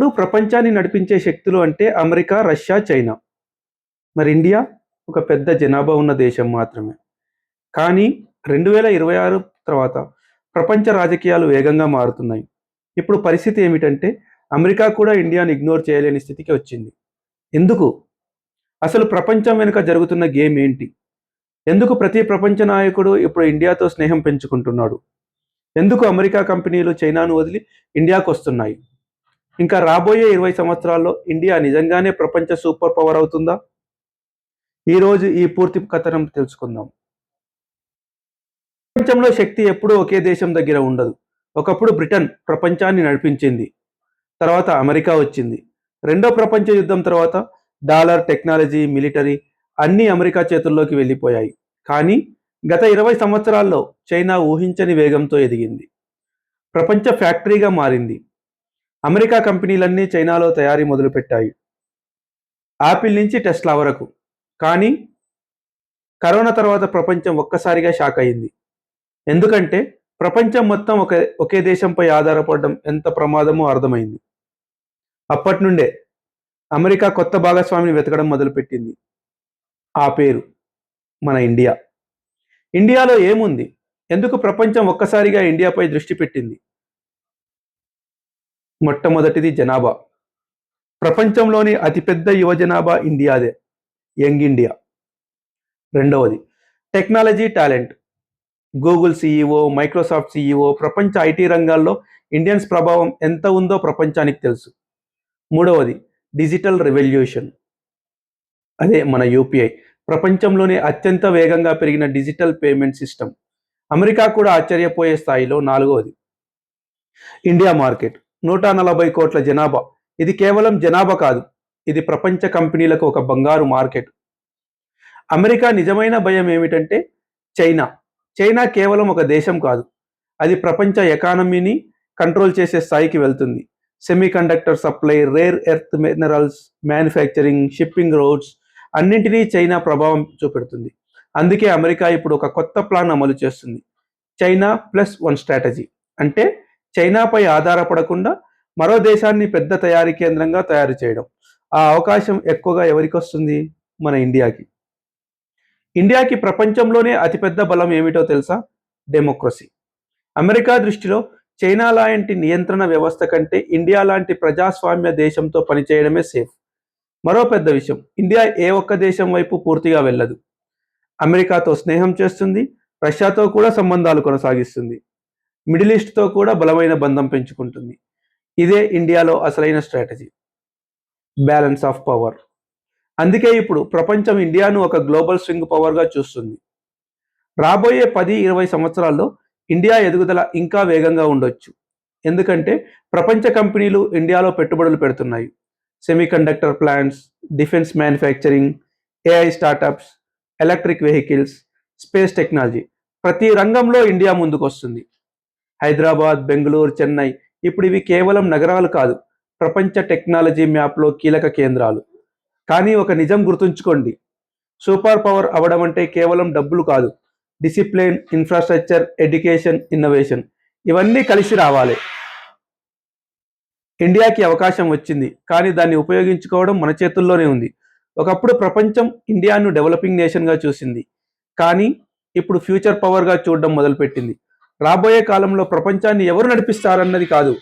ఇప్పుడు ప్రపంచాన్ని నడిపించే శక్తులు అంటే అమెరికా, రష్యా, చైనా. మరి ఇండియా ఒక పెద్ద జనాభా ఉన్న దేశం మాత్రమే. కానీ 2026 తర్వాత ప్రపంచ రాజకీయాలు వేగంగా మారుతున్నాయి. ఇప్పుడు పరిస్థితి ఏమిటంటే అమెరికా కూడా ఇండియాను ఇగ్నోర్ చేయలేని స్థితికి వచ్చింది. ఎందుకు? అసలు ప్రపంచం వెనుక జరుగుతున్న గేమ్ ఏంటి? ఎందుకు ప్రతి ప్రపంచ నాయకుడు ఇప్పుడు ఇండియాతో స్నేహం పెంచుకుంటున్నాడు? ఎందుకు అమెరికా కంపెనీలు చైనాను వదిలి ఇండియాకొస్తున్నాయి? ఇంకా రాబోయే 20 సంవత్సరాల్లో ఇండియా నిజంగానే ప్రపంచ సూపర్ పవర్ అవుతుందా? ఈరోజు ఈ పూర్తి కథనం తెలుసుకుందాం. ప్రపంచంలో శక్తి ఎప్పుడూ ఒకే దేశం దగ్గర ఉండదు. ఒకప్పుడు బ్రిటన్ ప్రపంచాన్ని నడిపించింది. తర్వాత అమెరికా వచ్చింది. రెండో ప్రపంచ యుద్ధం తర్వాత డాలర్, టెక్నాలజీ, మిలిటరీ అన్నీ అమెరికా చేతుల్లోకి వెళ్ళిపోయాయి. కానీ గత 20 సంవత్సరాల్లో చైనా ఊహించని వేగంతో ఎదిగింది. ప్రపంచ ఫ్యాక్టరీగా మారింది. అమెరికా కంపెనీలన్నీ చైనాలో తయారీ మొదలుపెట్టాయి. యాపిల్ నుంచి టెస్లా వరకు. కానీ కరోనా తర్వాత ప్రపంచం ఒక్కసారిగా షాక్ అయింది. ఎందుకంటే ప్రపంచం మొత్తం ఒకే దేశంపై ఆధారపడడం ఎంత ప్రమాదమో అర్థమైంది. అప్పటి నుండే అమెరికా కొత్త భాగస్వామిని వెతకడం మొదలుపెట్టింది. ఆ పేరు మన ఇండియా. ఇండియాలో ఏముంది? ఎందుకు ప్రపంచం ఒక్కసారిగా ఇండియాపై దృష్టి పెట్టింది? మొట్టమొదటిది జనాభా. ప్రపంచంలోని అతిపెద్ద యువ జనాభా ఇండియాదే, యంగ్ ఇండియా. రెండవది technology talent. Google CEO, Microsoft CEO, ప్రపంచ ఐటీ రంగాల్లో ఇండియన్స్ ప్రభావం ఎంత ఉందో ప్రపంచానికి తెలుసు. మూడవది డిజిటల్ రెవల్యూషన్, అదే మన యూపీఐ. ప్రపంచంలోనే అత్యంత వేగంగా పెరిగిన డిజిటల్ పేమెంట్ సిస్టమ్. అమెరికా కూడా ఆశ్చర్యపోయే స్థాయిలో. నాలుగవది ఇండియా మార్కెట్. 140 కోట్ల జనాభా. ఇది కేవలం జనాభా కాదు, ఇది ప్రపంచ కంపెనీలకు ఒక బంగారు మార్కెట్. అమెరికా నిజమైన భయం ఏమిటంటే చైనా. చైనా కేవలం ఒక దేశం కాదు, అది ప్రపంచ ఎకానమీని కంట్రోల్ చేసే స్థాయికి వెళ్తుంది. Semiconductor supply, rare earth minerals, manufacturing, shipping roads అన్నింటినీ చైనా ప్రభావం చూపెడుతుంది. అందుకే అమెరికా ఇప్పుడు ఒక కొత్త ప్లాన్ అమలు చేస్తుంది, చైనా ప్లస్ వన్ స్ట్రాటజీ. అంటే చైనాపై ఆధారపడకుండా మరో దేశాన్ని పెద్ద తయారీ కేంద్రంగా తయారు చేయడం. ఆ అవకాశం ఎక్కువగా ఎవరికి వస్తుంది? మన ఇండియాకి. ఇండియాకి ప్రపంచంలోనే అతిపెద్ద బలం ఏమిటో తెలుసా? డెమోక్రసీ. అమెరికా దృష్టిలో చైనా లాంటి నియంత్రణ వ్యవస్థ కంటే ఇండియా లాంటి ప్రజాస్వామ్య దేశంతో పనిచేయడమే సేఫ్. మరో పెద్ద విషయం, ఇండియా ఏ ఒక్క దేశం వైపు పూర్తిగా వెళ్ళదు. అమెరికాతో స్నేహం చేస్తుంది, రష్యాతో కూడా సంబంధాలు కొనసాగిస్తుంది, మిడిల్ ఈస్ట్తో కూడా బలమైన బంధం పెంచుకుంటుంది. ఇదే ఇండియాలో అసలైన స్ట్రాటజీ, బ్యాలెన్స్ ఆఫ్ పవర్. అందుకే ఇప్పుడు ప్రపంచం ఇండియాను ఒక గ్లోబల్ స్వింగ్ పవర్గా చూస్తుంది. రాబోయే 10-20 సంవత్సరాల్లో ఇండియా ఎదుగుదల ఇంకా వేగంగా ఉండొచ్చు. ఎందుకంటే ప్రపంచ కంపెనీలు ఇండియాలో పెట్టుబడులు పెడుతున్నాయి. Semiconductor plants, defence manufacturing, AI startups, electric vehicles, space technology, ప్రతి రంగంలో ఇండియా ముందుకు వస్తుంది. హైదరాబాద్, బెంగళూరు, చెన్నై ఇప్పుడు ఇవి కేవలం నగరాలు కాదు, ప్రపంచ టెక్నాలజీ మ్యాప్లో కీలక కేంద్రాలు. కానీ ఒక నిజం గుర్తుంచుకోండి, సూపర్ పవర్ అవడం అంటే కేవలం డబ్బులు కాదు, డిసిప్లిన్, ఇన్ఫ్రాస్ట్రక్చర్, ఎడ్యుకేషన్, ఇన్నోవేషన్ ఇవన్నీ కలిసి రావాలి. ఇండియాకి అవకాశం వచ్చింది, కానీ దాన్ని ఉపయోగించుకోవడం మన చేతుల్లోనే ఉంది. ఒకప్పుడు ప్రపంచం ఇండియాను డెవలపింగ్ నేషన్గా చూసింది, కానీ ఇప్పుడు ఫ్యూచర్ పవర్గా చూడడం మొదలుపెట్టింది. రాబోయే కాలంలో ప్రపంచాన్ని ఎవరు నడిపిస్తారన్నది కాదు,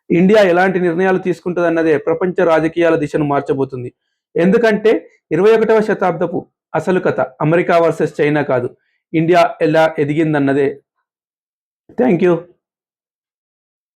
ఇండియా ఎలాంటి నిర్ణయాలు తీసుకుంటుందన్నదే ప్రపంచ రాజకీయాల దిశను మార్చబోతుంది. ఎందుకంటే 21వ శతాబ్దపు అసలు కథ అమెరికా వర్సెస్ చైనా కాదు, ఇండియా ఎలా ఎదిగిందన్నదే. Thank you.